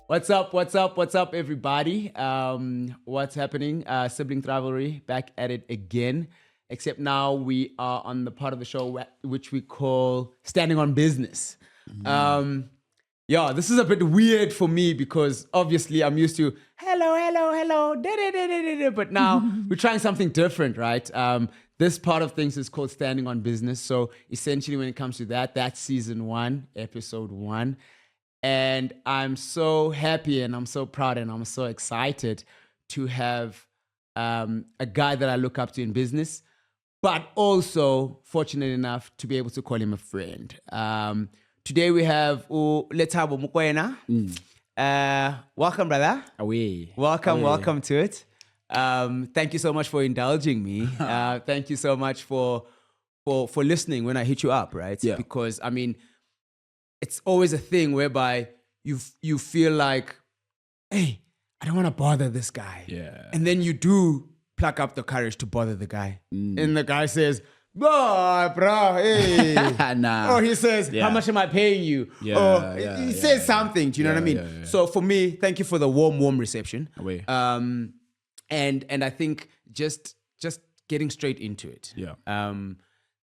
What's up? What's up? What's up, everybody? What's happening? Sibling rivalry back at it again. Except now we are on the part of the show which we call standing on business. This is a bit weird for me because obviously I'm used to hello, but now we're trying something different, right? This part of things is called standing on business. So essentially, when it comes to that, that's season 1, episode 1. And I'm so happy and I'm so proud and I'm so excited to have a guy that I look up to in business, but also fortunate enough to be able to call him a friend. Today we have Lethabo Mokoena. Welcome, brother. Away. Welcome to it. Thank you so much for indulging me. Thank you so much for listening when I hit you up, right? Yeah. Because I mean, it's always a thing whereby you feel like, hey, I don't want to bother this guy. Yeah. And then you do pluck up the courage to bother the guy. And the guy says, bro, hey. Nah. Or he says, how much am I paying you? Or he says something, do you know what I mean? Yeah. So for me, thank you for the warm reception. Away. And I think just getting straight into it. Yeah.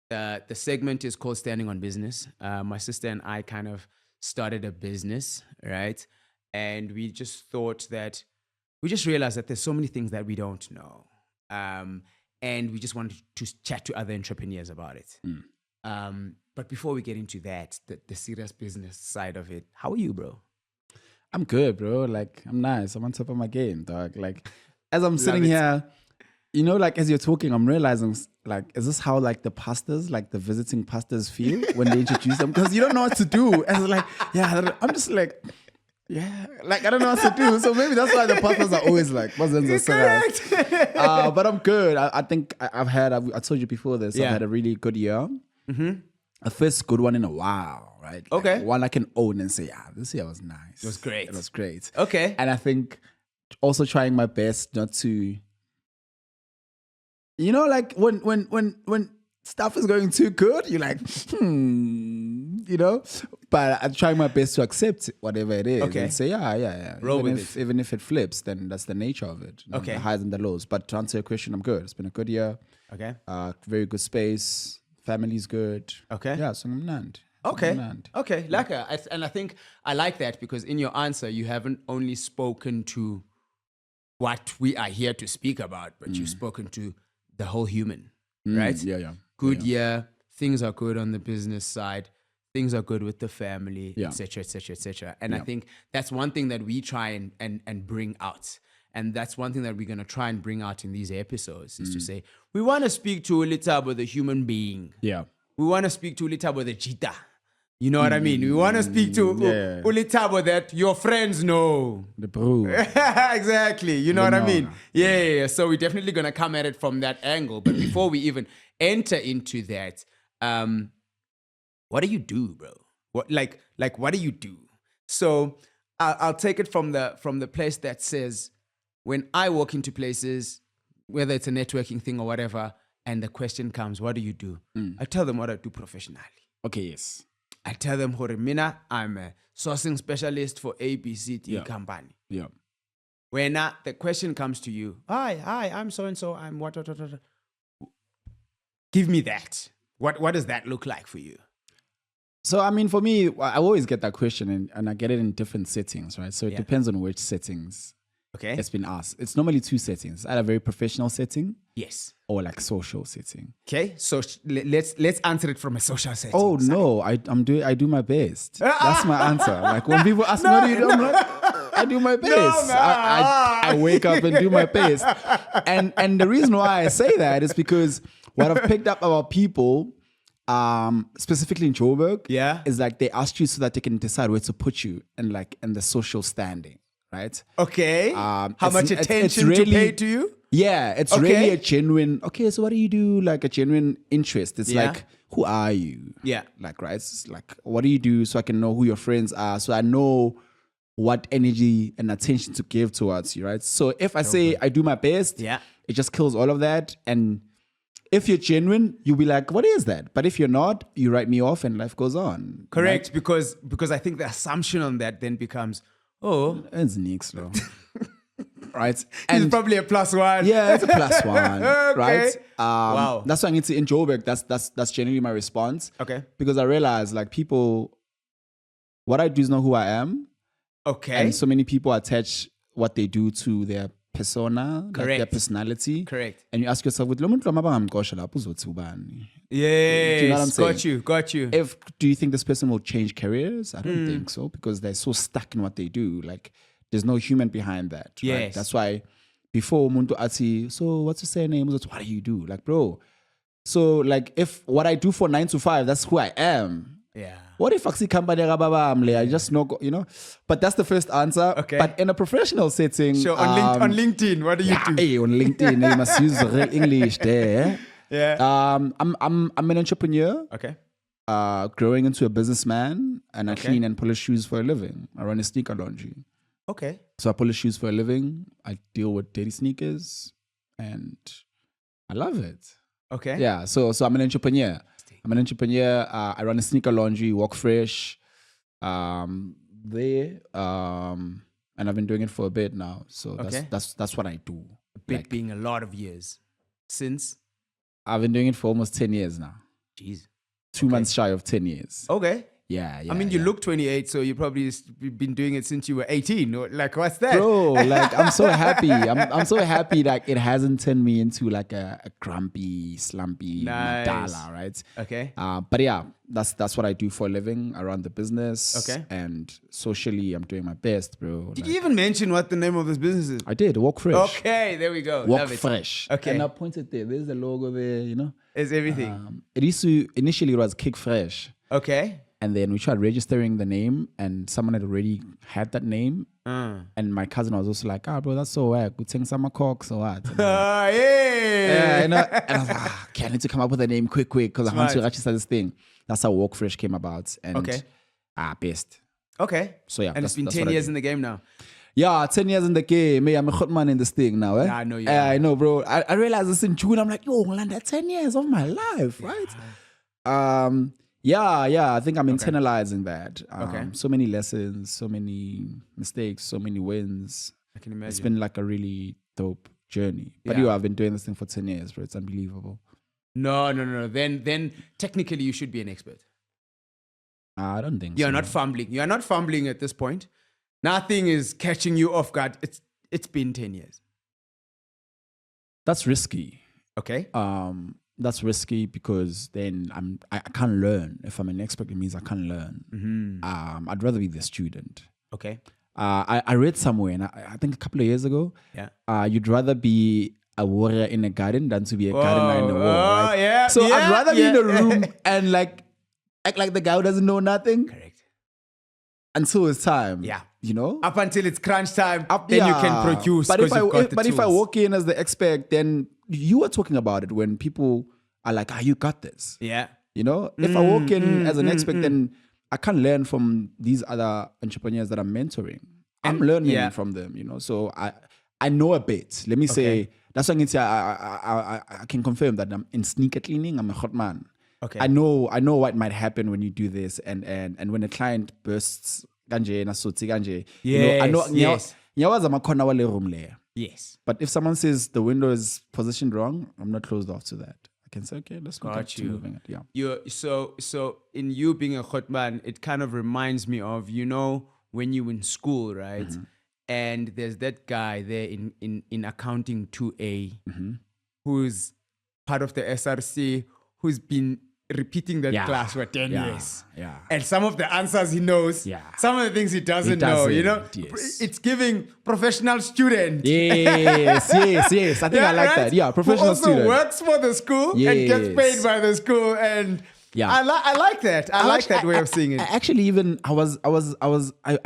The segment is called Standing on Business. My sister and I kind of started a business, right? And we just realized that there's so many things that we don't know. And we just wanted to chat to other entrepreneurs about it. But before we get into that, the serious business side of it, how are you, bro? I'm good, bro. Like, I'm nice. I'm on top of my game, dog. Like, as I'm sitting here, you know, like, as you're talking, I'm realizing, like, is this how, like, the pastors, like, the visiting pastors feel when they introduce them? Because you don't know what to do. And it's like, I'm just like, like, I don't know what to do. So maybe that's why the pastors are always like, Muslims are so correct. but I'm good. I think I told you before this, I've had a really good year. A first good one in a while, right? Like, okay. One I can own and say, this year was nice. It was great. It was great. Okay. And I think also trying my best not to, you know, like when stuff is going too good, you're like, you know, but I'm trying my best to accept whatever it is. Okay. And say, yeah. Roll Even if it flips, then that's the nature of it. You know, okay. The highs and the lows. But to answer your question, I'm good. It's been a good year. Okay. Very good space. Family's good. Okay. Yeah, so I'm land. Okay. And I think I like that because in your answer, you haven't only spoken to what we are here to speak about, but you've spoken to the whole human, right? Yeah. Good year. Things are good on the business side. Things are good with the family, etc. And I think that's one thing that we try and bring out. And that's one thing that we're going to try and bring out in these episodes is to say, we want to speak to Lethabo, the human being. Yeah. We want to speak to Lethabo, the cheetah. You know what I mean? We want to speak to Lethabo that your friends know. The bro. Exactly. You know what I mean? Yeah. So we're definitely going to come at it from that angle. But before we even enter into that, what do you do, bro? What do you do? So I'll take it from the place that says, when I walk into places, whether it's a networking thing or whatever, and the question comes, what do you do? I tell them what I do professionally. Okay, yes. I tell them, Horimina, I'm a sourcing specialist for ABCD company. Yeah. When the question comes to you, hi, I'm so-and-so, I'm what. Give me that. What does that look like for you? So, I mean, for me, I always get that question and I get it in different settings, right? So it depends on which settings it's been asked. It's normally 2 settings, either a very professional setting. Yes. Or like social setting. Okay, so let's answer it from a social setting. Oh no, I do my best. That's my answer. Like when people ask me, what do you do? I'm like, I do my best. I wake up and do my best. And the reason why I say that is because what I've picked up about people, specifically in Joburg, is like they ask you so that they can decide where to put you in the social standing, right? Okay. How much attention really, to pay to you? Yeah, it's really a genuine, so what do you do? Like a genuine interest. It's like, who are you? Yeah. Like, right? It's like, what do you do so I can know who your friends are? So I know what energy and attention to give towards you, right? So if I say I do my best, it just kills all of that. And if you're genuine, you'll be like, what is that? But if you're not, you write me off and life goes on. Correct. Right? Because I think the assumption on that then becomes, Oh. It's Nix, bro. Right? He's probably a +1. Yeah, it's a +1. Okay. Right? Wow. That's why I need to in Joburg. That's generally my response. Okay. Because I realize like people, what I do is not who I am. Okay. And so many people attach what they do to their persona, like their personality. Correct. And you ask yourself, with yes. Do Yes. you know what I'm saying? Got you. Do you think this person will change careers? I don't think so, because they're so stuck in what they do. Like, there's no human behind that. Right? Yes. That's why before Muntu Ati, so what's your surname? What do you do? Like, bro. So, like, if what I do for 9 to 5, that's who I am. Yeah. What if I company I just know, you know? But that's the first answer. Okay. But in a professional setting. So on LinkedIn, what do you do? Hey, on LinkedIn, you must use real English there. Yeah. I'm an entrepreneur. Okay. Growing into a businessman, and I Okay. clean and polish shoes for a living. I run a sneaker laundry. Okay. So I polish shoes for a living. I deal with dirty sneakers, and I love it. Okay. Yeah. So I'm an entrepreneur. I run a sneaker laundry, walk fresh. And I've been doing it for a bit now. So that's what I do. A bit being a lot of years. Since? I've been doing it for almost 10 years now. Jeez. 2 months shy of 10 years. Okay. Yeah. I mean, you look 28, so you probably been doing it since you were 18. Like, what's that? Bro, like, I'm so happy. I'm so happy that it hasn't turned me into like a grumpy, slumpy Madala, right? Okay. But yeah, that's what I do for a living. I run the business. Okay. And socially, I'm doing my best, bro. Did you even mention what the name of this business is? I did. Walk Fresh. Okay, there we go. Walk Love it. Fresh. Okay. And I pointed there. There's the logo there, you know? It's everything. Initially, it was Kick Fresh. Okay. And then we tried registering the name, and someone had already had that name. And my cousin was also like, bro, that's so whack. We take some cocks or what? Yeah. You know? And I was like, okay, I need to come up with a name quick, because I want to register this thing. That's how Walk Fresh came about. And best. Okay. So yeah. And it's been 10 years in the game now. Yeah, 10 years in the game. I'm a hot man in this thing now. Eh? Yeah, I know you. I know, bro. I realized this in June. I'm like, yo, that's 10 years of my life, right? Yeah, I think I'm internalizing that. So many lessons, so many mistakes, so many wins. I can imagine. It's been like a really dope journey. But I've been doing this thing for 10 years, bro. It's unbelievable. No. Then technically you should be an expert. I don't think so. You're not fumbling. You are not fumbling at this point. Nothing is catching you off guard. It's been 10 years. That's risky. Okay. That's risky because then I can't learn. If I'm an expert, it means I can't learn. Mm-hmm. I'd rather be the student. Okay. I read somewhere, and I think a couple of years ago, you'd rather be a warrior in a garden than to be a gardener in a war. Right? Yeah. So I'd rather be in a room and like act like the guy who doesn't know nothing. Correct. Until it's time. Yeah. You know? Up until it's crunch time, then you can produce. But if I tools. walk in as the expert, then you are talking about it when people are like, you got this. Yeah. You know? If I walk in as an expert, then I can learn from these other entrepreneurs that I'm mentoring. I'm learning from them, you know? So I know a bit. Let me say, that's why I can confirm that I'm in sneaker cleaning, I'm a hot man. Okay. I know what might happen when you do this, and when a client bursts ganje na suti ganje. Yes, I know. yes. Yes. But if someone says the window is positioned wrong, I'm not closed off to that. I can say, okay, let's go to moving it. Yeah. So in you being a hot man, it kind of reminds me of, when you in school, right? Mm-hmm. And there's that guy there in accounting 2A who's part of the SRC, who's been repeating that class for 10 years. Yeah. And some of the answers he knows, some of the things he doesn't know, yes. It's giving professional student. Yes. I think I like that. Yeah, professional student. Who also works for the school and gets paid by the school, and I like that. I like that way of seeing it. Actually, even I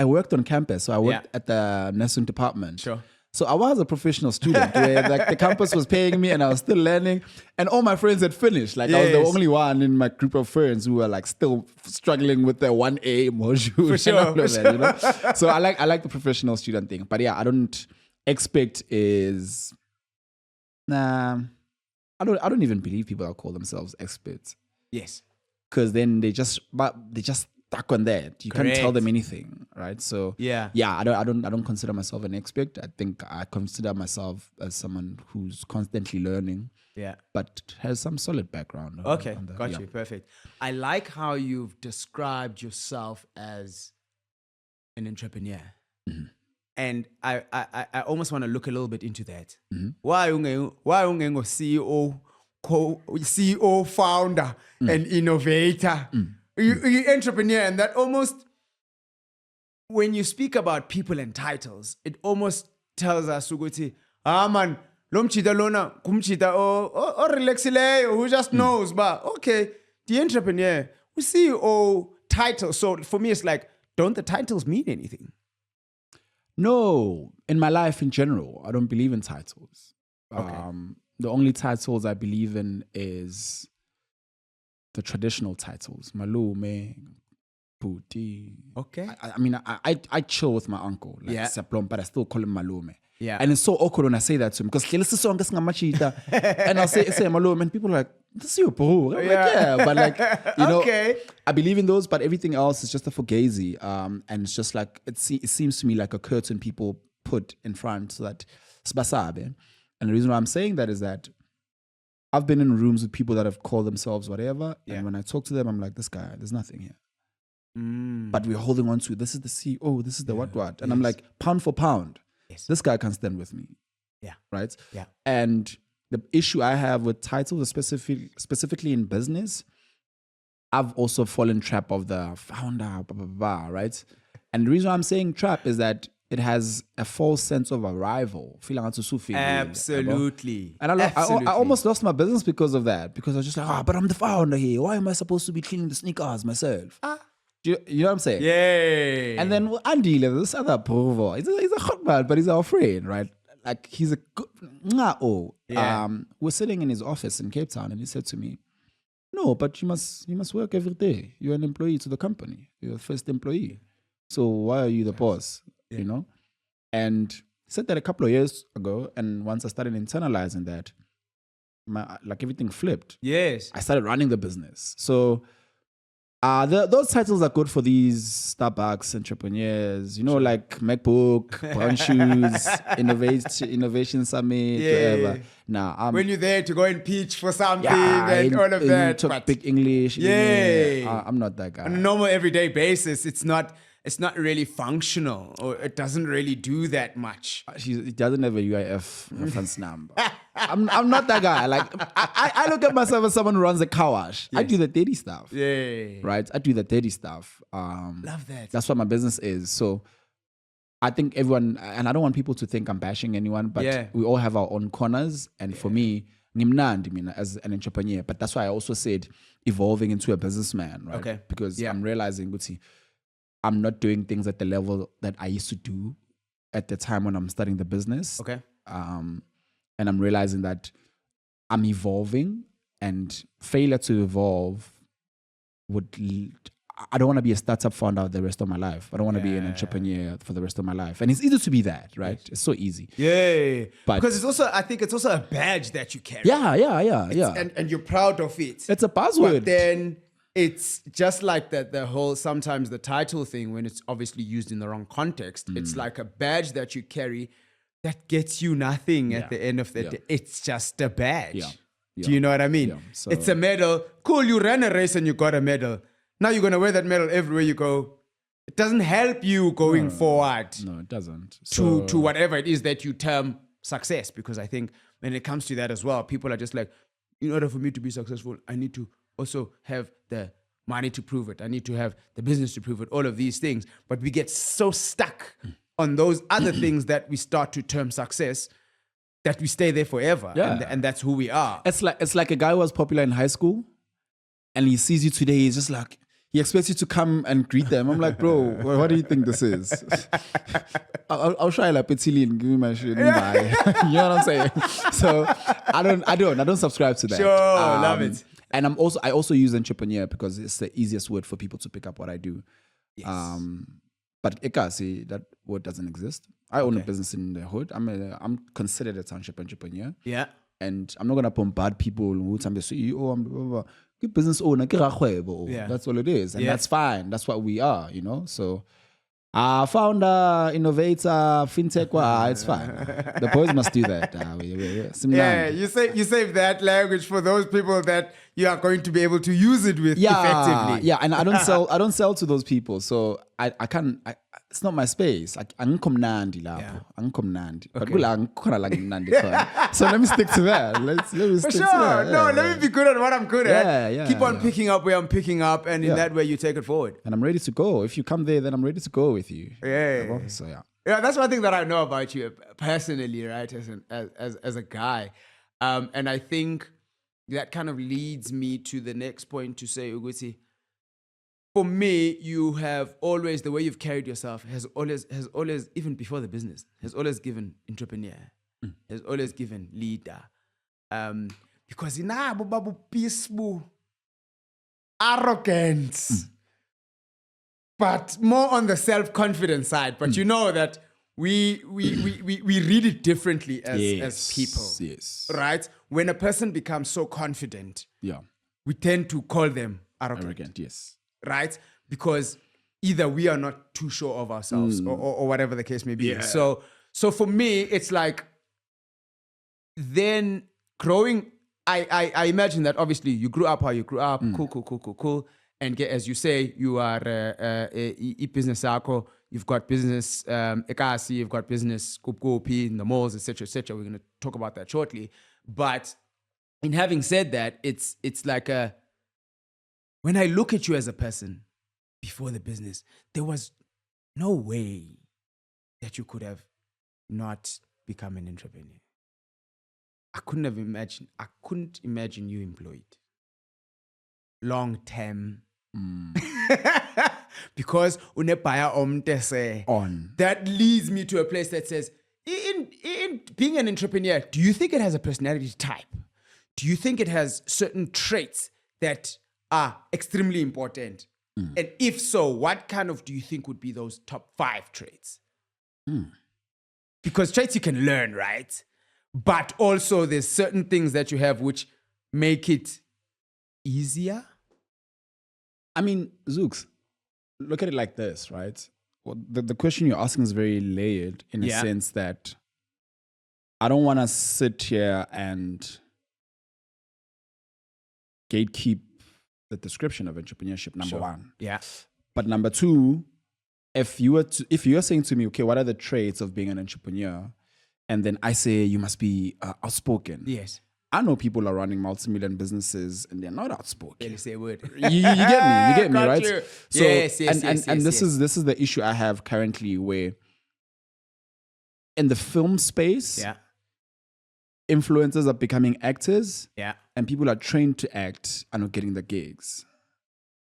worked on campus, so I worked at the nursing department. Sure. So I was a professional student where like the campus was paying me and I was still learning, and all my friends had finished. Like I was the only one in my group of friends who were like still struggling with the 1A module. For sure. So I like the professional student thing. But I don't expect is I don't even believe people that call themselves experts. Yes. Because then they just stuck on that. You can't tell them anything, right? So yeah, I don't consider myself an expert. I think I consider myself as someone who's constantly learning. Yeah. But has some solid background. Okay, got you. Perfect. I like how you've described yourself as an entrepreneur. Mm-hmm. And I almost want to look a little bit into that. Mm-hmm. Why ungengo CEO, CEO, founder, and innovator? You entrepreneur, and that almost, when you speak about people and titles, it almost tells us, man, lomchita lona, kumchita or relaxileyo, who just knows, but okay, the entrepreneur, we CEO title. So for me, it's like, don't the titles mean anything? No, in my life in general, I don't believe in titles. Okay. The only titles I believe in is the traditional titles. Malume, Puti. Okay. I mean, I chill with my uncle, like Seplom, but I still call him Malume. Yeah. And it's so awkward when I say that to him because this is song and I'll say Malume, and people are like, this is your bro. I'm like, yeah, but like, you know, I believe in those, but everything else is just a fugazi. And it's just like, it seems to me like a curtain people put in front so that spasabe. And the reason why I'm saying that is that I've been in rooms with people that have called themselves whatever. Yeah. And when I talk to them, I'm like, this guy, there's nothing here. But we're holding on to, this is the CEO, this is the what. And I'm like, pound for pound, this guy can stand with me. Yeah. Right? Yeah. And the issue I have with titles, specifically in business, I've also fallen trap of the founder, blah, blah, blah, right? And the reason I'm saying trap is that it has a false sense of arrival. Absolutely. And I almost lost my business because of that. Because I was just like, but I'm the founder here. Why am I supposed to be cleaning the sneakers myself? You know what I'm saying? Yay. And then Andy, this other povo, he's a hot man, but he's our friend, right? Like he's a good, we're sitting in his office in Cape Town, and he said to me, no, but you must work every day. You're an employee to the company. You're the first employee. So why are you the boss? Yeah. You know? And he said that a couple of years ago, and once I started internalizing that, like everything flipped. Yes. I started running the business. So those titles are good for these Starbucks entrepreneurs, you know, like MacBook, Brown Shoes, Innovation Summit, whatever. Now, when you're there to go and pitch for something and all of that. You talk big English. I'm not that guy. On a normal everyday basis, it's not really functional, or it doesn't really do that much. It doesn't have a UIF reference number. I'm not that guy. Like I look at myself as someone who runs a car wash. Yes. I do the dirty stuff. Yeah. Right? I do the dirty stuff. Love that. That's what my business is. So I think everyone, and I don't want people to think I'm bashing anyone, but we all have our own corners. And for me, as an entrepreneur, but that's why I also said evolving into a businessman, right? Okay. Because I'm realizing, Guti, I'm not doing things at the level that I used to do at the time when I'm starting the business. Okay. And I'm realizing that I'm evolving, and failure to evolve I don't want to be a startup founder the rest of my life. I don't want to be an entrepreneur for the rest of my life. And it's easy to be that, right? It's so easy. Yeah. But because I think it's also a badge that you carry. Yeah. And you're proud of it. It's a buzzword. But then it's just like the whole, sometimes the title thing, when it's obviously used in the wrong context, it's like a badge that you carry that gets you nothing at the end of the day. It's just a badge. Do you know what I mean? Yeah. So, it's a medal. Cool, you ran a race and you got a medal. Now you're going to wear that medal everywhere you go. It doesn't help you going forward. No, it doesn't. To whatever it is that you term success. Because I think when it comes to that as well, people are just like, in order for me to be successful, I need to also have the money to prove it. I need to have the business to prove it, all of these things. But we get so stuck on those other things that we start to term success that we stay there forever. Yeah. And that's who we are. It's like a guy who was popular in high school and he sees you today, he's just like, he expects you to come and greet them. I'm like, bro, what do you think this is? I'll try like Petili and give me my shit and buy. You know what I'm saying? So I don't subscribe to that. Sure, love it. And I also use entrepreneur because it's the easiest word for people to pick up what I do. Yes. But Ekasi, that word doesn't exist. I own a business in the hood. I'm considered a township entrepreneur. Yeah. And I'm not gonna bombard people who I'm the CEO. business owner, Yeah. that's all it is. And Yeah. that's fine. That's what we are, you know? So, founder, innovator, fintech, it's fine. The boys must do that. Yeah, you save that language for those people that you are going to be able to use it with effectively. Yeah, and I don't sell to those people. So I can't, it's not my space. Like, angkomnandi lapho. Angkomnandi. But so let me stick to that. Let me For stick sure. to that. No, let me be good at what I'm good at. Yeah, Keep on picking up where I'm picking up, and in that way you take it forward. And I'm ready to go. If you come there, then I'm ready to go with you. Yeah. So yeah. Yeah, that's one thing that I know about you personally, right? As a guy, and I think that kind of leads me to the next point to say, Uguti, for me, you have always, the way you've carried yourself has always, even before the business, has always given entrepreneur, has always given leader, because babu peaceful, arrogance. But more on the self-confidence side. But you know that we read it differently as people. Yes. Right? When a person becomes so confident, Yeah. we tend to call them arrogant. Arrogant, yes. Right? Because either we are not too sure of ourselves or whatever the case may be. Yeah. So for me, it's like then growing, I imagine that obviously you grew up how you grew up, cool. And as you say, you are a business circle. You've got business ekasi, you've got business kup in the malls, etc. We're going to talk about that shortly. But in having said that, it's like when I look at you as a person before the business, there was no way that you could have not become an entrepreneur. I couldn't imagine you employed long term. Because unebaya omtese On. that leads me to a place that says in being an entrepreneur, do you think it has a personality type? Do you think it has certain traits that are extremely important? And if so, what kind of do you think would be those top 5 traits? Because traits you can learn, right? But also there's certain things that you have which make it easier. I mean, Zooks, look at it like this, right? Well, the question you're asking is very layered in a sense that I don't want to sit here and gatekeep the description of entrepreneurship, number one. Yeah. But number two, if you're saying to me, okay, what are the traits of being an entrepreneur? And then I say you must be outspoken. Yes. I know people are running multi-million businesses and they're not outspoken. Barely say a word. You get me, right? You. So, yes. This is the issue I have currently, where in the film space, influencers are becoming actors, and people are trained to act and not getting the gigs.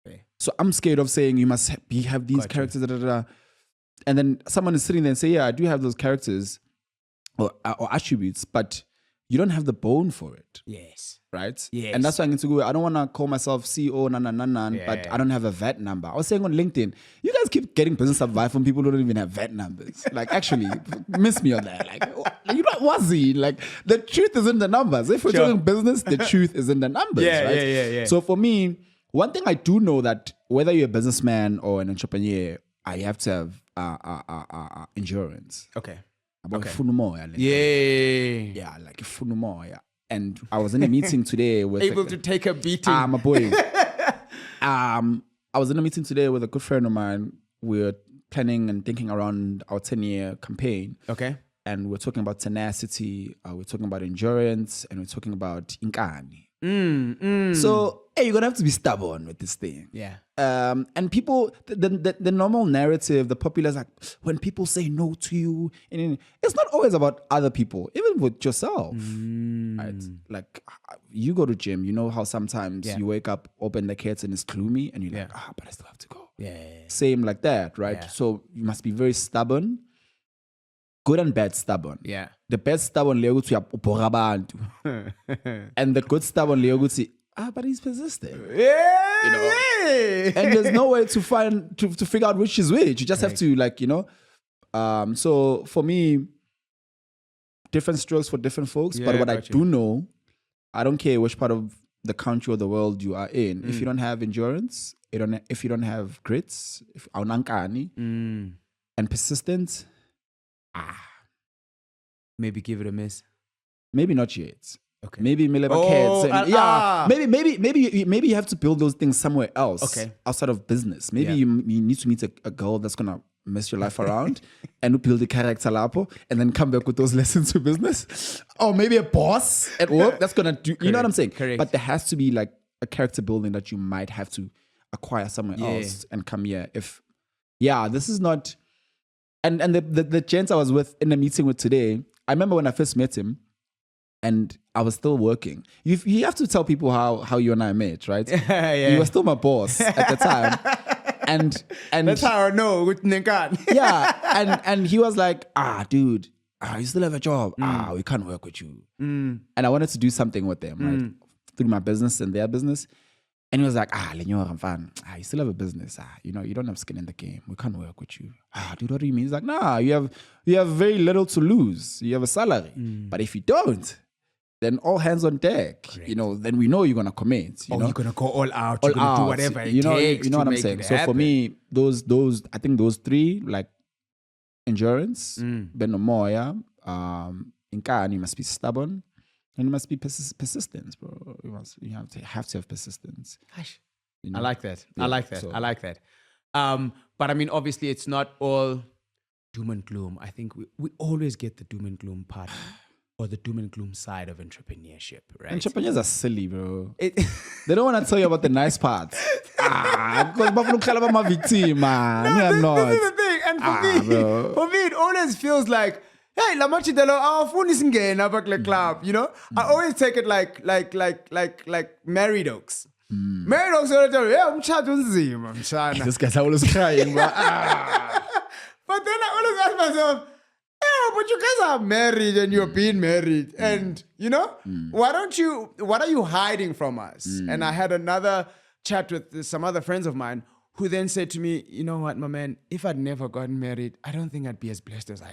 Okay. So I'm scared of saying you must have these characters, and then someone is sitting there and say, yeah, I do have those characters or attributes, but you don't have the bone for it. Yes. Right? Yes. And that's why I need to go, I don't want to call myself CEO, but I don't have a VAT number. I was saying on LinkedIn, you guys keep getting business advice from people who don't even have VAT numbers. Like, actually, miss me on that. Like, you know, wazzy. Like, the truth is in the numbers. If we're talking business, the truth is in the numbers, right? Yeah. So for me, one thing I do know that whether you're a businessman or an entrepreneur, I have to have endurance. Okay. About Okay. funumo, Yeah, like funumo, And I was in a meeting today with able to take a beating. my boy. I was in a meeting today with a good friend of mine. We're planning and thinking around our 10-year campaign. Okay. And we're talking about tenacity, we're talking about endurance, and we're talking about inkani. So, hey, you're gonna have to be stubborn with this thing. Yeah. And people, the normal narrative, the popular is like, when people say no to you, and it's not always about other people, even with yourself. Right? Like, you go to gym, you know how sometimes you wake up, open the curtains, and it's gloomy, and you're like, but I still have to go. Yeah. Same like that, right? Yeah. So you must be very stubborn. Good and bad stubborn. Yeah. The bad stubborn leyo ukuthi uyabhora abantu. And the good stubborn leyo ukuthi but he's persistent. Yeah. You know. And there's no way to find to figure out which is which. You just have to, like, you know. So for me, different strokes for different folks. Yeah, but what I got you. do know, I don't care which part of the country or the world you are in, if you don't have endurance, if you don't have grits, and persistence, maybe give it a miss. Maybe not yet. Okay. Maybe maybe you have to build those things somewhere else. Okay. Outside of business. Maybe you need to meet a girl that's gonna mess your life around and build a character lapo and then come back with those lessons to business. Or maybe a boss at work that's gonna do. You know what I'm saying? Correct. But there has to be like a character building that you might have to acquire somewhere else and come here. This is not. And the gents I was with in the meeting with today, I remember when I first met him. And I was still working. You have to tell people how you and I met, right? You were still my boss at the time. And that's how I know with Ninkan. and he was like, dude, you still have a job. We can't work with you. And I wanted to do something with them, right? Through my business and their business. And he was like, Lenyor, I'm fine. You still have a business. You don't have skin in the game. We can't work with you. Dude, what do you mean? He's like, nah, you have very little to lose. You have a salary. But if you don't, then all hands on deck. Correct. Then we know you're gonna commit. You're gonna go all out. You're gonna do whatever it takes. You know what I'm saying. So for me, those I think those three, like endurance, benomoya, you must be stubborn, and you must be persistent, bro. You have to have persistence. Gosh, I like that. Yeah, I like that. But I mean, obviously, it's not all doom and gloom. I think we always get the doom and gloom part. Or the doom and gloom side of entrepreneurship, right? Entrepreneurs are silly, bro. They don't want to tell you about the nice parts. Because my victim, man. No, this is the thing. And for me, it always feels like, hey, la machidelo, our phone is in club, I always take it like married oaks. Married oaks always tell me, yeah, I'm chatting. This guy's always crying, bro. But then I always ask myself, yeah, but you guys are married and you're being married. And, what are you hiding from us? And I had another chat with some other friends of mine who then said to me, you know what, my man, if I'd never gotten married, I don't think I'd be as blessed as I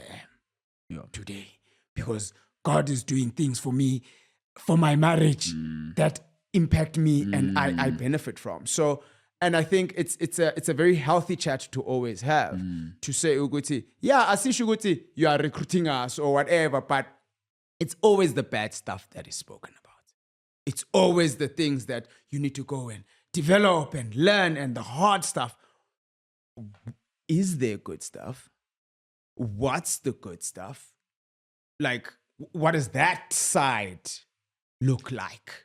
am today. Because God is doing things for me, for my marriage, that impact me and I benefit from. So, and I think it's a very healthy chat to always have, to say, Uguti, I see Uguti, you are recruiting us or whatever, but it's always the bad stuff that is spoken about. It's always the things that you need to go and develop and learn and the hard stuff. Is there good stuff? What's the good stuff? Like, what does that side look like?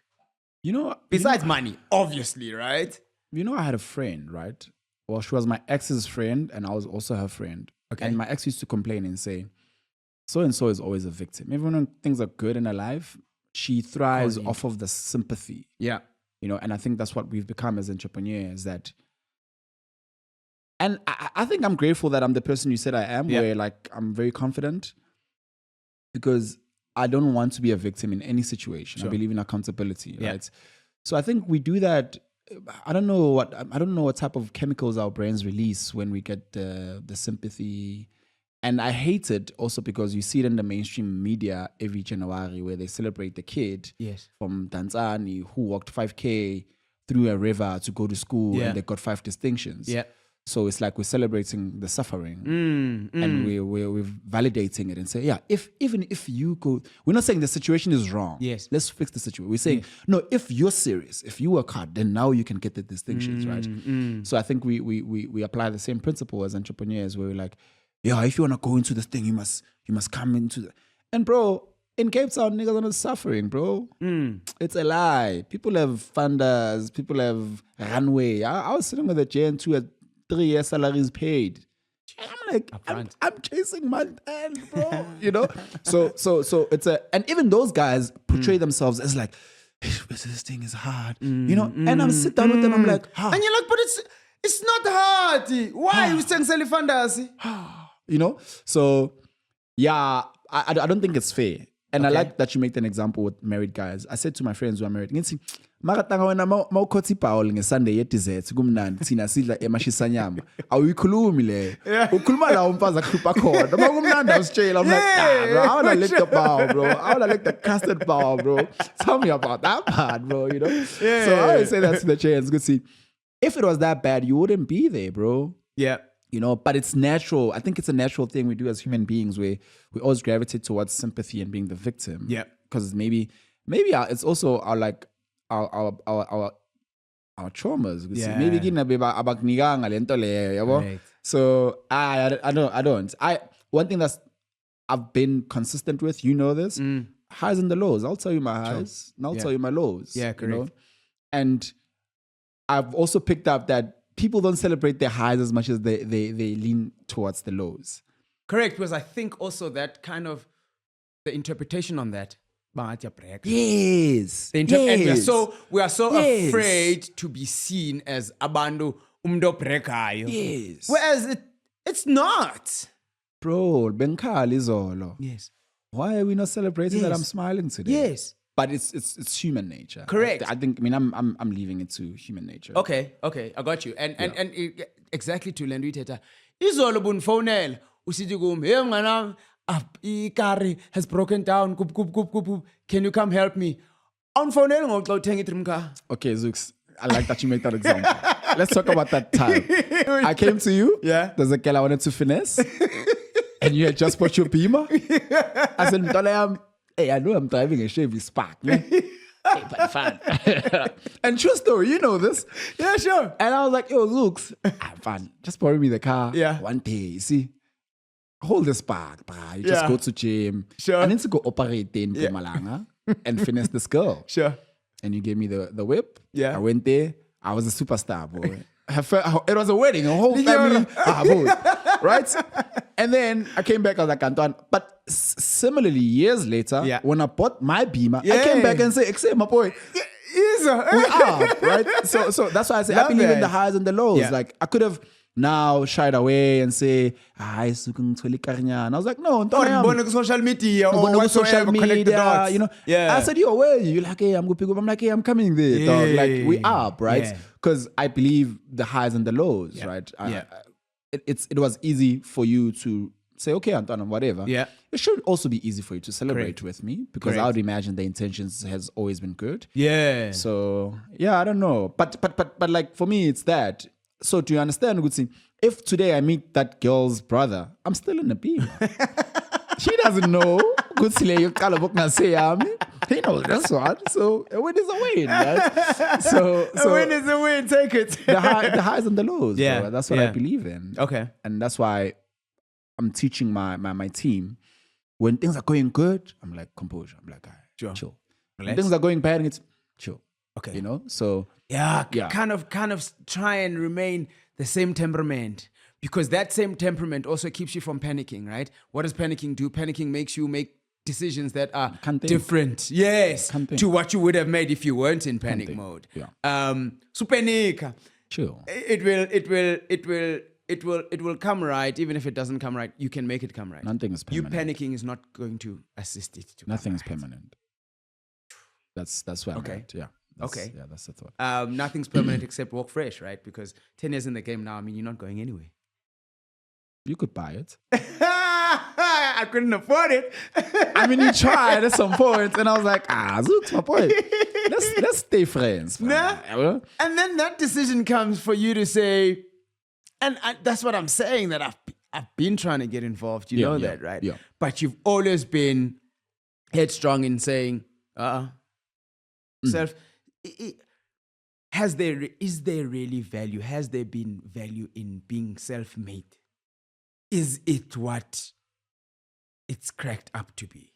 Besides money, obviously, right? I had a friend, right? Well, she was my ex's friend, and I was also her friend. Okay. And my ex used to complain and say, so-and-so is always a victim. Even when things are good in her life, she thrives off of the sympathy. Yeah. And I think that's what we've become as entrepreneurs. And I think I'm grateful that I'm the person you said I am, where like I'm very confident because I don't want to be a victim in any situation. Sure. I believe in accountability, right? So I think we do that. I don't know what type of chemicals our brains release when we get the sympathy. And I hate it also because you see it in the mainstream media every January where they celebrate the kid from Tanzania who walked 5K through a river to go to school and they got 5 distinctions. Yeah. So it's like we're celebrating the suffering and we're validating it and say, even if you go, we're not saying the situation is wrong. Yes. Let's fix the situation. We're saying, no, if you're serious, if you work hard, then now you can get the distinctions, right? So I think we apply the same principle as entrepreneurs where we're like, if you want to go into this thing, you must come into the, and bro, in Cape Town, niggas are not suffering, bro. It's a lie. People have funders, people have runway. I was sitting with a JN2 at 3 years salaries paid. I'm like, I'm chasing month end, bro. So it's and even those guys portray themselves as like, this thing is hard, and I'm sit down with them, I'm like, and you're like, but it's not hard. Why are you saying selling funders? So I don't think it's fair. And I like that you make an example with married guys. I said to my friends who are married, ngithi makatanga wena mawukhothi ibhawl ngeSunday ye-dessert kumnandi thina sidla emashisa nyama. Awuyikhulumi le. Ukhuluma la umfazi akhupha khona. Makumnandi awusitshela. I'm like, nah, bro. I wanna lick the bowl, bro. I wanna lick the custard bowl, bro. Tell me about that part, bro. You know? So I always say that to the chairs. Good see. If it was that bad, you wouldn't be there, bro. Yeah. You know, but it's natural. I think it's a natural thing we do as human beings where we always gravitate towards sympathy and being the victim. Yeah. Because maybe it's also our traumas. Yeah. Maybe abakniganga lento leyo, yabo. Right. So I don't. One thing I've been consistent with, you know this, highs and the lows. I'll tell you my highs, and I'll tell you my lows. Yeah, correct. You know? And I've also picked up that people don't celebrate their highs as much as they lean towards the lows. Correct, because I think also that kind of the interpretation on that. Yes. And we are so afraid to be seen as abandu umdo. Yes. Whereas it's not. Bro, benkali izolo. Yes. Why are we not celebrating that I'm smiling today? Yes. But it's human nature. Correct. I think I'm leaving it to human nature. Okay, I got you. And exactly to lend ithetha. Izolo bunfonela usithi kum, "Hey mngana, ikari has broken down. Can you come help me?" Unfonela ngoxa uthenga i-dream car. Okay, Zooks. I like that you make that example. Let's talk about that time. I came to you. Yeah. There's a girl I wanted to finesse. And you had just bought your Beamer. I said, "Mtala, hey, I know I'm driving a Chevy Spark. Yeah? Hey, but fun." And true story, you know this. Yeah, sure. And I was like, "Yo, Zooks, fun. Just borrow me the car. Yeah. One day, you see. Hold the Spark, bro. You just go to gym. Sure. I need to go operate in Pumalanga and finesse this girl. Sure. And you gave me the whip. Yeah. I went there. I was a superstar, boy. It was a wedding, a whole family. Boy. Right? And then I came back, I was like, Antoine. But similarly, years later, when I bought my Beamer, I came back and said, "Excel, my boy. We are, right?" So that's why I say I believe in the highs and the lows. Yeah. Like I could have now shied away and say, "I and I was like, no, Or social media or social connect the dots. you know. Yeah. I said, "Yo, where are you?" You're like, "Hey, I'm going to pick up." I'm like, "Hey, I'm coming there, dog." Like we are, right? Because I believe the highs and the lows, right? It was easy for you to say, "Okay, Anton, whatever." Yeah. It should also be easy for you to celebrate with me because I would imagine the intentions has always been good. Yeah. So yeah, I don't know, but like for me, it's that. So do you understand, Gutsi? If today I meet that girl's brother, I'm still in the beam. She doesn't know. He knows that's one. So a win is a win, right? So a win is a win. Take it. the highs and the lows. Yeah, bro. That's what I believe in. Okay. And that's why I'm teaching my team. When things are going good, I'm like, composure. I'm like, chill. When things are going bad, it's chill. Okay. You know? So kind of try and remain the same temperament, because that same temperament also keeps you from panicking, right? What does panicking do? Panicking makes you make decisions that are different, to what you would have made if you weren't in panic mode. Yeah. So panic. Chill. It will come right. Even if it doesn't come right, you can make it come right. Nothing is permanent. You panicking is not going to assist it to Nothing come is right. permanent. That's where I'm at. Yeah. Yeah, that's the thought. Nothing's permanent except walk fresh, right? Because 10 years in the game now, I mean, you're not going anywhere. You could buy it. I couldn't afford it. I mean, you tried at some point, and I was like, Zook's my point. Let's stay friends. Nah. And then that decision comes for you to say, and that's what I'm saying, that I've been trying to get involved. You know that, right? Yeah. But you've always been headstrong in saying, self. Is there really value? Has there been value in being self-made? Is it what it's cracked up to be?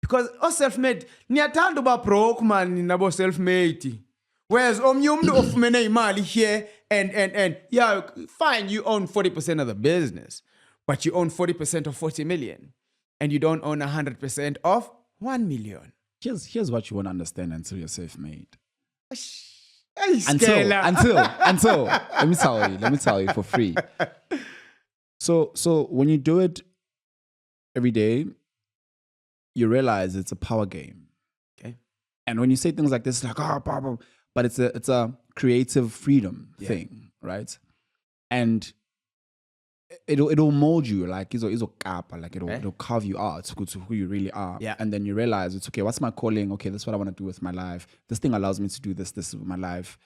Because self-made, niyathanda uba broke man nabo self-made. Whereas omnye umuntu ofumene imali here and yeah, fine, you own 40% of the business, but you own 40% of 40 million, and you don't own 100% of 1 million. Here's what you won't understand until you're self-made. Until let me tell you for free. So when you do it every day, you realize it's a power game. Okay. And when you say things like this, like, but it's a creative freedom thing, right? And it'll mold you, like it'll carve you out to who you really are. Yeah. And then you realize it's okay, what's my calling? Okay, this is what I want to do with my life. This thing allows me to do this with my life.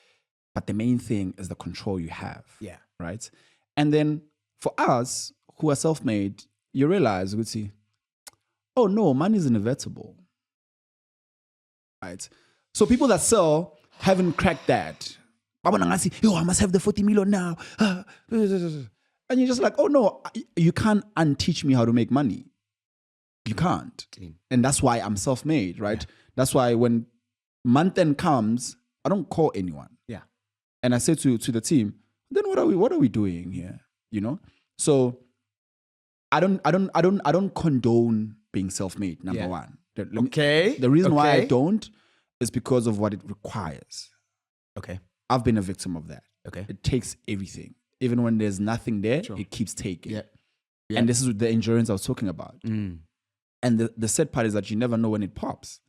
But the main thing is the control you have. Yeah. Right? And then for us who are self-made, you realize, oh no, money is inevitable. Right? So people that sell haven't cracked that. I must have the 40 million now. And you're just like, oh no, you can't unteach me how to make money. You can't. Clean. And that's why I'm self-made, right? Yeah. That's why when month end comes, I don't call anyone. Yeah. And I say to the team, then what are we doing here? You know? So I don't condone being self-made, number one. The reason why I don't is because of what it requires. Okay. I've been a victim of that. Okay. It takes everything. Even when there's nothing there, Sure. it keeps taking. Yeah. Yeah. And this is the endurance I was talking about. And the sad part is that you never know when it pops.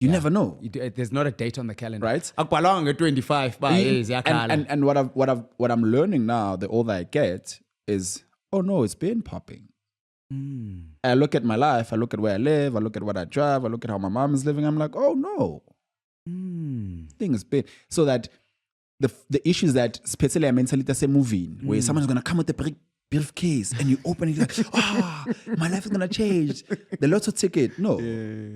You never know. There's not a date on the calendar. Right? Akbalong 25 and what I'm learning now, the older I get, is, oh no, it's been popping. I look at my life, I look at where I live, I look at what I drive, I look at how my mom is living, I'm like, oh no. Thing is big. So that the issue is that especially a mentality say moving, where someone's gonna come with a briefcase and you open it, like, my life is gonna change. The lotto ticket. No.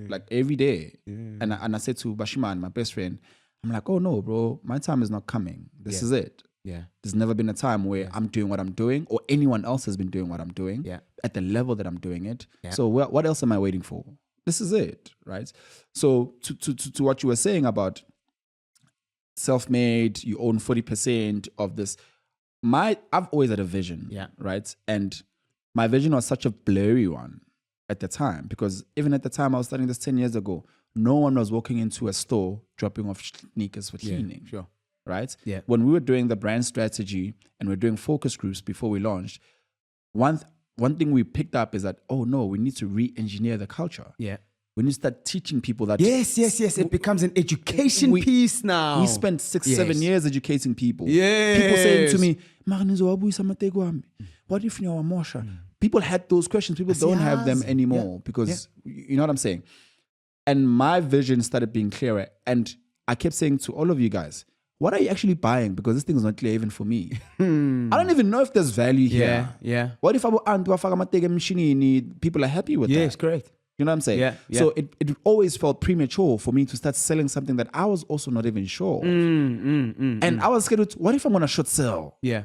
Like every day. And I said to Bashiman, my best friend, I'm like, oh no, bro, my time is not coming. This is it. Yeah. There's never been a time where I'm doing what I'm doing, or anyone else has been doing what I'm doing at the level that I'm doing it. Yeah. So what else am I waiting for? This is it, right? So to what you were saying about self-made, you own 40% of this. I've always had a vision, right? And my vision was such a blurry one at the time, because even at the time I was studying this 10 years ago, no one was walking into a store dropping off sneakers for cleaning. Sure. Right? Yeah. When we were doing the brand strategy and we're doing focus groups before we launched, one thing we picked up is that, oh no, we need to re-engineer the culture. Yeah. We need to start teaching people that. Yes. It becomes an education piece now. We spent 6-7 years educating people. Yes. People saying to me, what if you are Mosha? People had those questions. People don't have them anymore because you know what I'm saying? And my vision started being clearer. And I kept saying to all of you guys, what are you actually buying? Because this thing is not clear even for me. I don't even know if there's value here. Yeah. What if people are happy with that? Yes, correct. You know what I'm saying? Yeah. So it always felt premature for me to start selling something that I was also not even sure. And I was scared, what if I'm going to short sell? Yeah.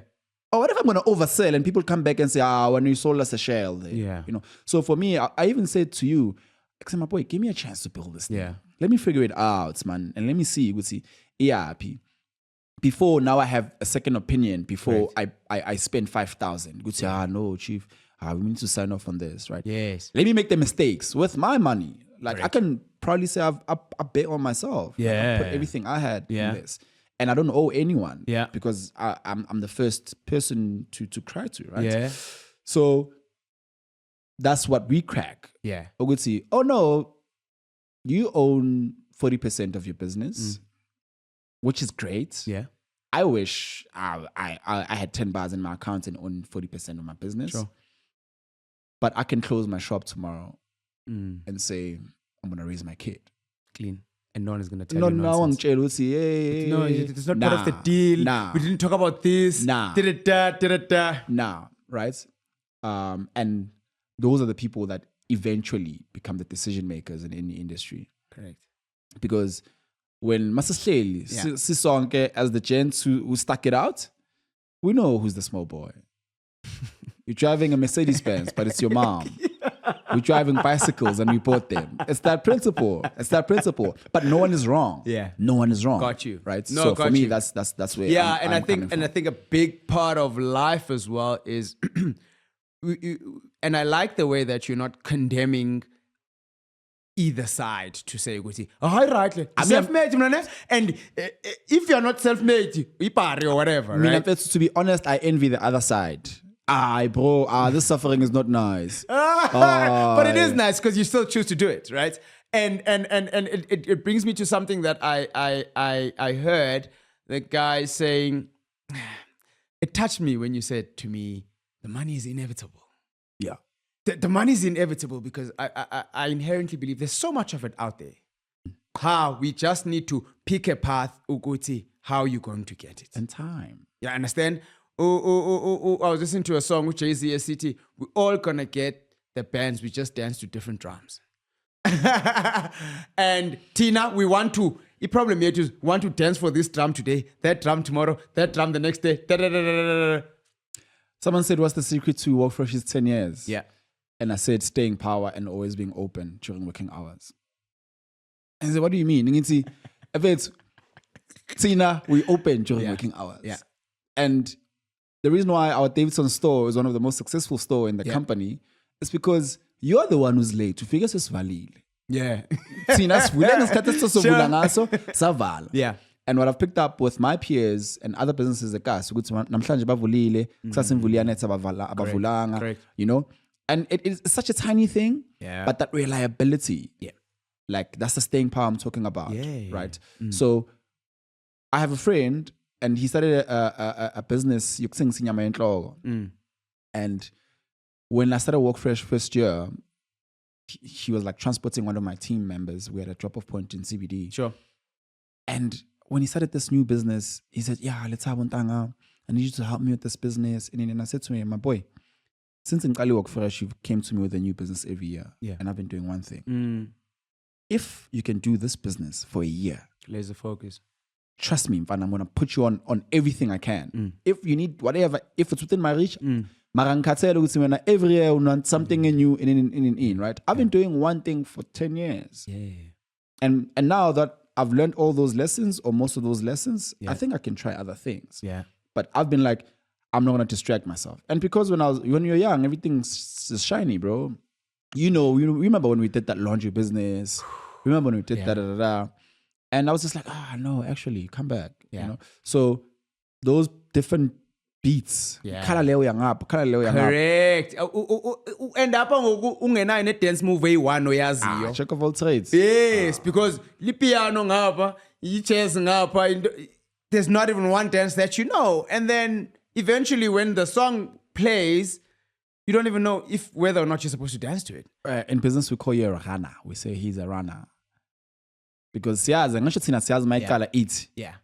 Or what if I'm going to oversell and people come back and say, when you sold us a shell. Yeah. You know. So for me, I even said to you, my boy, give me a chance to build this thing. Yeah. Let me figure it out, man. And let me see. Before now I have a second opinion before I spend 5,000. Good say, no, chief, we need to sign off on this, right? Yes. Let me make the mistakes with my money. Like I can probably say I bet on myself. Yeah. I put everything I had in this. And I don't owe anyone. Yeah. Because I'm the first person to cry to, right? Yeah. So that's what we crack. Yeah. I would say, oh no, you own 40% of your business. Which is great. Yeah. I wish I had 10 bars in my account and own 40% of my business. Sure. But I can close my shop tomorrow and say, I'm going to raise my kid. Clean. And no one is going to tell you nonsense. No, it's not part of the deal. We didn't talk about this. Nah, right? And those are the people that eventually become the decision makers in any industry. Correct. Because when Masasleli, Sisonke, as the gents who stuck it out, we know who's the small boy. You're driving a Mercedes-Benz, but it's your mom. We're driving bicycles and we bought them. It's that principle. But no one is wrong. Yeah. No one is wrong. Got you. Right? No, so for me, that's where I think a big part of life as well is, and I like the way that you're not condemning either side to say, right, self-made, and if you're not self-made, or whatever, right? To be honest, I envy the other side. Bro, this suffering is not nice. But it is nice because you still choose to do it, right? And it brings me to something that I heard the guy saying. It touched me when you said to me, "The money is inevitable." Yeah. The money is inevitable because I inherently believe there's so much of it out there. We just need to pick a path, uguti, how you're going to get it. And time. Yeah, understand? I was listening to a song with Jay-Z City. We're all gonna get the bands, we just dance to different drums. And Tina, we want to, the problem here is we want to dance for this drum today, that drum tomorrow, that drum the next day. Someone said, what's the secret to Work Fresh's 10 years? Yeah. And I said, staying power and always being open during working hours. And he said, what do you mean? If it's Tina, we open during working hours. Yeah. And the reason why our Davidson store is one of the most successful store in the company is because you're the one who's late. To figure this valile. Yeah. Yeah. And what I've picked up with my peers and other businesses like us, you know, and it's such a tiny thing, but that reliability, like that's the staying power I'm talking about, right? So I have a friend and he started a business, and when I started Work Fresh first year, he was like transporting one of my team members. We had a drop-off point in CBD. Sure. And when he started this new business, he said, Lethabo Ntanga, I need you to help me with this business. And then I said to him, my boy, since in Kali Work Fresh, you came to me with a new business every year. Yeah. And I've been doing one thing. If you can do this business for a year, laser focus. Trust me, I'm going to put you on everything I can. If you need whatever, if it's within my reach, every year you want something in you, in, right? I've been doing one thing for 10 years. Yeah. And now that I've learned all those lessons or most of those lessons, I think I can try other things. Yeah. But I've been like, I'm not going to distract myself. And because when you're young, everything's shiny, bro. You know, remember when we did that laundry business? Remember when we did that? And I was just like, no, actually, come back. You know? So those different beats. Yeah. Correct. And up ungena in a dance move one oyaziyo. Check of all trades. Yes, because li piano ngapha, i-chess ngapha, there's not even one dance that you know. And then eventually when the song plays, you don't even know whether or not you're supposed to dance to it. In business, we call you a runner. We say he's a runner. Because siyazi my color eat. Yeah.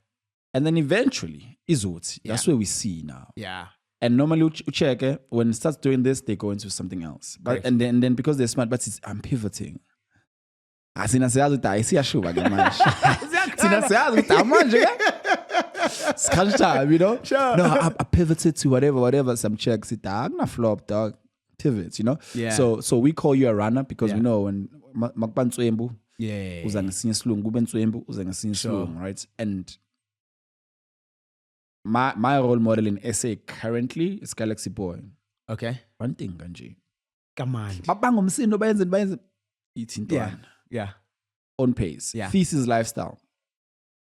And then eventually, that's where we see now. Yeah. And normally, check when it starts doing this, they go into something else. But and then because they're smart, but I'm pivoting. I see you know? Sure. No, I pivoted to whatever. Some checks it I'm not flop, dog. Pivots, you know? Yeah. So we call you a runner because we know when Makbantu right? And my role model in SA currently is Galaxy Boy. Okay. One thing, Kanji. Come on. Yeah. On pace. Yeah. Thesis lifestyle.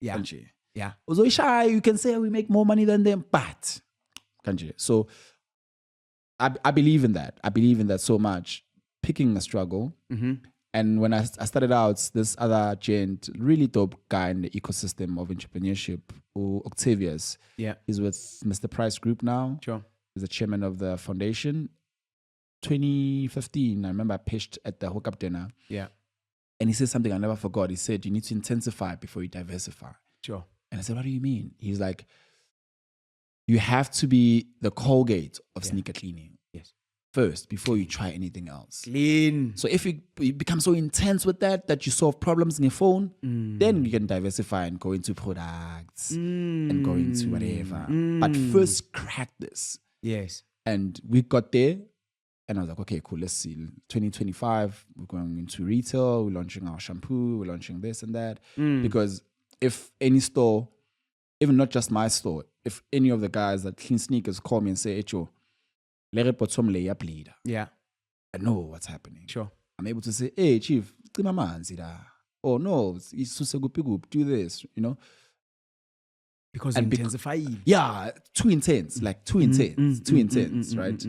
Yeah. Kanji. Yeah. Although shy, you can say we make more money than them, but Kanji. So I believe in that. I believe in that so much. Picking a struggle. Mm-hmm. And when I started out, this other gent, really dope guy in the ecosystem of entrepreneurship, Octavius. Yeah. He's with Mr. Price Group now. Sure. He's the chairman of the foundation. 2015, I remember I pitched at the hookup dinner. Yeah. And he said something I never forgot. He said, you need to intensify before you diversify. Sure. And I said, what do you mean? He's like, you have to be the Colgate of sneaker cleaning. Yes. First, before you try anything else. Clean. So if you become so intense with that you solve problems in your phone, then you can diversify and go into products and go into whatever. But first, crack this. Yes. And we got there, and I was like, okay, cool, let's see. 2025, we're going into retail, we're launching our shampoo, we're launching this and that. Because if any store, even not just my store, if any of the guys that clean sneakers call me and say, Echo, yeah. I know what's happening. Sure. I'm able to say, hey, chief, oh no, do this, you know. Because and intensify. Yeah, too intense, like too intense, right?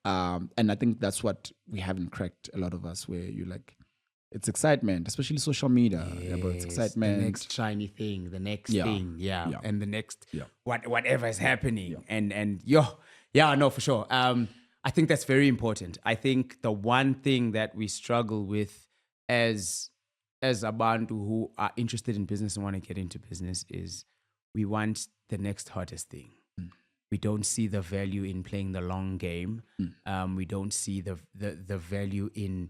And I think that's what we haven't cracked, a lot of us, where you like, it's excitement, especially social media. Yeah, but it's excitement. The next shiny thing, the next thing, and the next Yeah. whatever is happening, and no, for sure. I think that's very important. I think the one thing that we struggle with as abantu who are interested in business and want to get into business is we want the next hottest thing. We don't see the value in playing the long game. We don't see the value in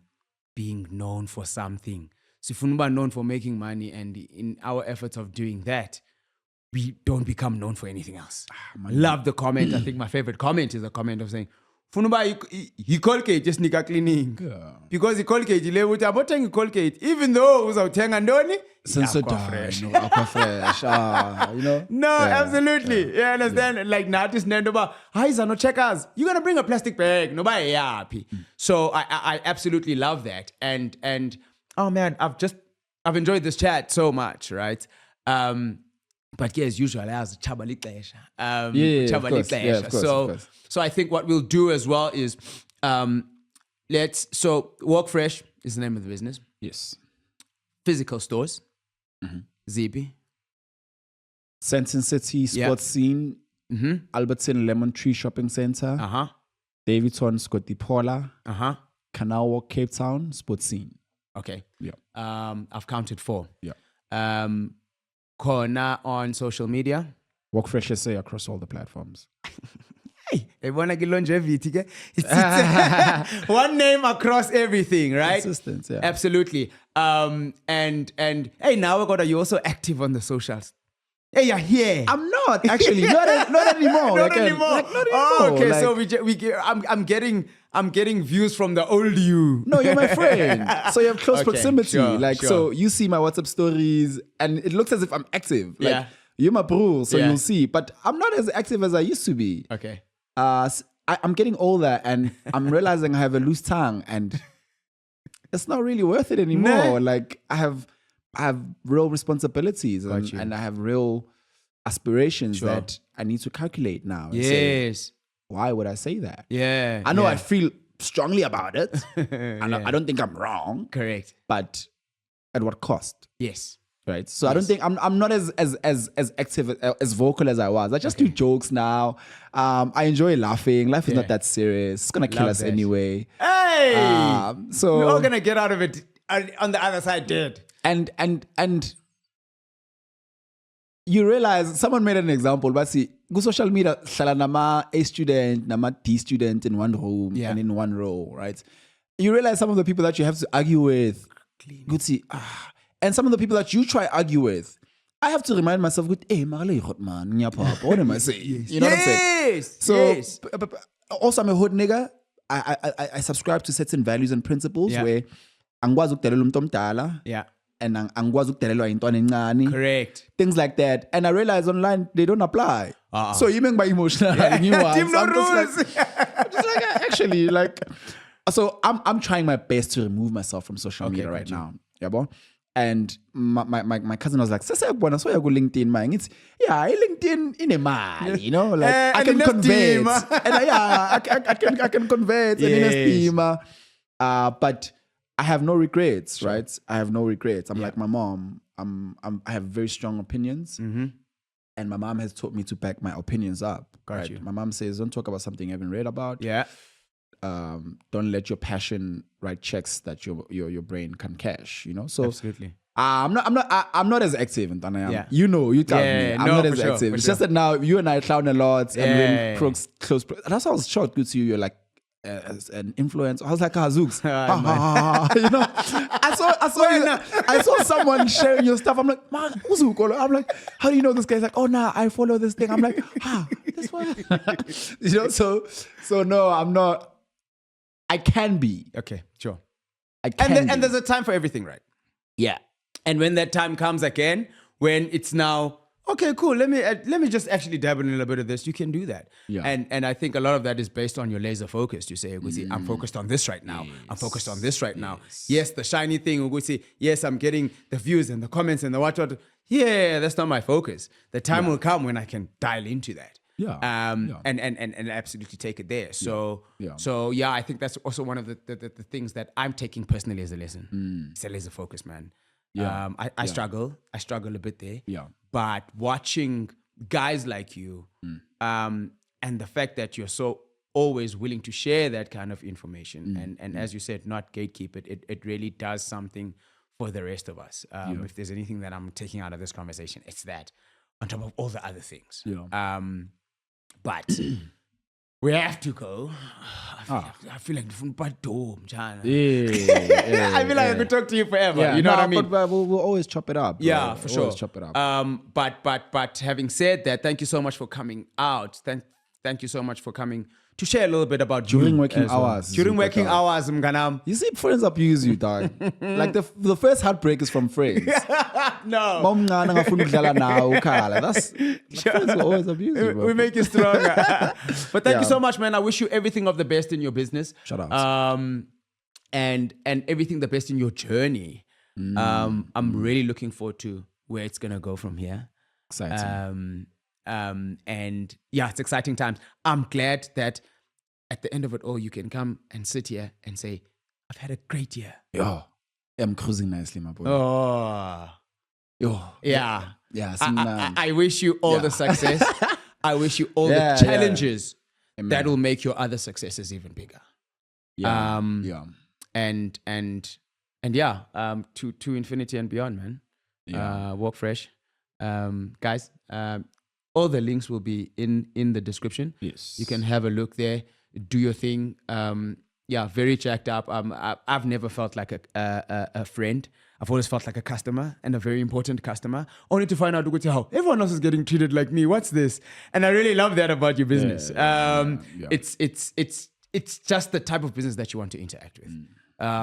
being known for something. So if we're known for making money, and in our efforts of doing that, we don't become known for anything else. Love the comment. I think my favorite comment is a comment of saying, Funumba, he Colgate just nika cleaning. Because he Colgate, he level to Colgate, even though it was out Tangandoni. Fresh. You know? No, absolutely. You understand? Like now just Nandoba, highs are no checkers. You're gonna bring a plastic bag. Nobody happy. So I absolutely love that. And oh man, I've enjoyed this chat so much, right? But yeah, as usual, I was Chabali Clash. So I think what we'll do as well is Walk Fresh is the name of the business. Yes. Physical stores. Zippy. Sentin City Sports Scene. Albertson Lemon Tree Shopping Center. Davidson Scotty Paula. Canal Walk Cape Town Sports Scene. Okay. Yeah. I've counted 4. Yeah. Corner on social media. Walk Fresh SA across all the platforms. Hey, everyone get longevity. It's one name across everything, right? Consistent, yeah. Absolutely. And hey, now you're also active on the socials. Hey, you're here. I'm not actually not anymore. Not anymore. Oh, okay. Like, so I'm getting views from the old you. No, you're my friend. So you have close proximity. Sure. So you see my WhatsApp stories, and it looks as if I'm active. Like you're my bro, so you'll see. But I'm not as active as I used to be. Okay. I'm getting older, and I'm realizing I have a loose tongue, and it's not really worth it anymore. Like I have real responsibilities, and I have real aspirations that I need to calculate now. Yes. Why would I say that? Yeah. I know I feel strongly about it. And I don't think I'm wrong. Correct. But at what cost? Yes. Right. So I don't think I'm not as active, as vocal as I was. I just do jokes now. I enjoy laughing. Life is not that serious. It's gonna kill us anyway. Hey. So we're all gonna get out of it on the other side dead. And you realize someone made an example, but see, go social media, nama A student, nama D student in one room and in one row, right? You realize some of the people that you have to argue with, good see, and some of the people that you try argue with, I have to remind myself, good, hey, man, what am I saying? You know what I'm saying? So, but also I'm a hood nigga. I subscribe to certain values and principles where angwazi ukudelela umuntu omdala. And angwazi ukudelelwa intwana encane. Correct. Things like that. And I realize online they don't apply. So you make my emotional new ones. Team no rules. I'm just like actually like. So I'm trying my best to remove myself from social media right now. Yeah, boy. And my cousin was like, "Sasa bona so ya go LinkedIn, man. It's LinkedIn in a man, you know, like I can convert, and I can convert and in a steamer, but." I have no regrets, right? I have no regrets. I'm like my mom. I have very strong opinions, and my mom has taught me to back my opinions up. Got you. My mom says, "Don't talk about something you haven't read about. Don't let your passion write checks that your brain can cash. You know." So absolutely. I'm not as active than I am. Yeah. You know, you tell me. I'm not as active. It's just that now you and I clown a lot and we're close. That's why I was shocked to see you. You're like. As an influencer, I was like, Zooks. You know, I saw someone sharing your stuff. I'm like, man, who's Zook? I'm like, how do you know this guy? He's like, oh, nah, I follow this thing. I'm like, this one. You know, so no, I'm not. I can be. Okay, sure. I can and there's a time for everything, right? Yeah. And when that time comes again, when it's now, okay, cool. Let me just actually dabble in a little bit of this. You can do that. Yeah. And I think a lot of that is based on your laser focus. You say, I'm focused on this right now. Yes. I'm focused on this right now. Yes, the shiny thing. Yes, I'm getting the views and the comments and the what. yeah, that's not my focus. The time will come when I can dial into that. Yeah. And absolutely take it there. So, Yeah. so yeah, I think that's also one of the things that I'm taking personally as a lesson. It's a laser focus, man. Yeah. I struggle a bit there. Yeah. But watching guys like you, and the fact that you're so always willing to share that kind of information, and as you said, not gatekeep it, it really does something for the rest of us. If there's anything that I'm taking out of this conversation, it's that, on top of all the other things. Yeah. But we have to go. I feel like different but dome, China. Yeah. I feel like I could talk to you forever. Yeah, you know what I mean? But we'll always chop it up. Bro. Yeah, for sure. Always chop it up. But having said that, thank you so much for coming out. Thank you so much for coming to share a little bit about During you working as well. hours. During working hours, mganam. You see, friends abuse you, dog. Like the first heartbreak is from friends. No. That's friends will always abuse you, bro. We make you stronger. But thank you so much, man. I wish you everything of the best in your business. Shout out. And everything the best in your journey. I'm really looking forward to where it's gonna go from here. Exciting. And yeah, it's exciting times. I'm glad that at the end of it all, you can come and sit here and say, I've had a great year. Yo, I'm cruising nicely, my boy. Oh, Yo, yeah. yeah. I wish you all the success. I wish you all the challenges that will make your other successes even bigger. Yeah, And yeah, to infinity and beyond, man. Yeah. Walk fresh. Guys, all the links will be in the description. Yes. You can have a look there, do your thing. Yeah, very jacked up. I've never felt like a friend. I've always felt like a customer, and a very important customer, only to find out how everyone else is getting treated like me. What's this? And I really love that about your business. It's just the type of business that you want to interact with,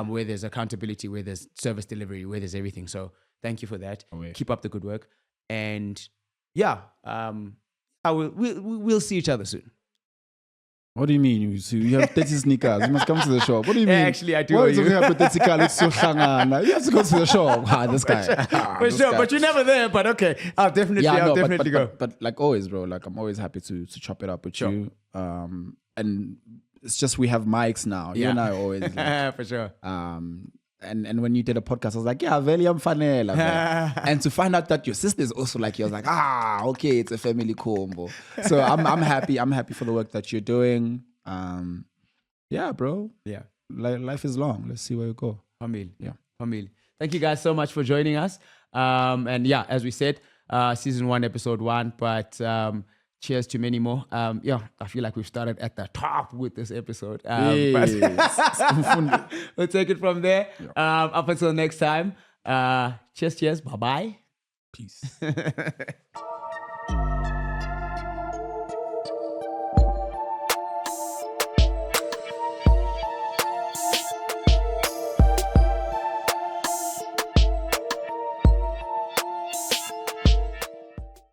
where there's accountability, where there's service delivery, where there's everything. So thank you for that. Keep up the good work. And yeah, we'll see each other soon. What do you mean? You have 30 sneakers. You must come to the shop. What do you mean? Actually, I do. Why owe is you. You have 30 sneakers? You have to go to the shop. This guy. For sure, but you're never there. But okay, I'll definitely go. But like always, bro. Like I'm always happy to chop it up with you. And it's just we have mics now. You and I always. Like, for sure. And when you did a podcast, I was like, yeah, very fanela. And to find out that your sister is also like you, I was like, okay, it's a family combo. So I'm happy. I'm happy for the work that you're doing. Yeah, bro. Yeah. Life is long. Let's see where we go. Famil. Yeah. Famil. Thank you guys so much for joining us. And yeah, as we said, season 1, episode 1, but cheers to many more. Yeah, I feel like we've started at the top with this episode. But we'll take it from there. Up until next time. Cheers. Bye-bye. Peace.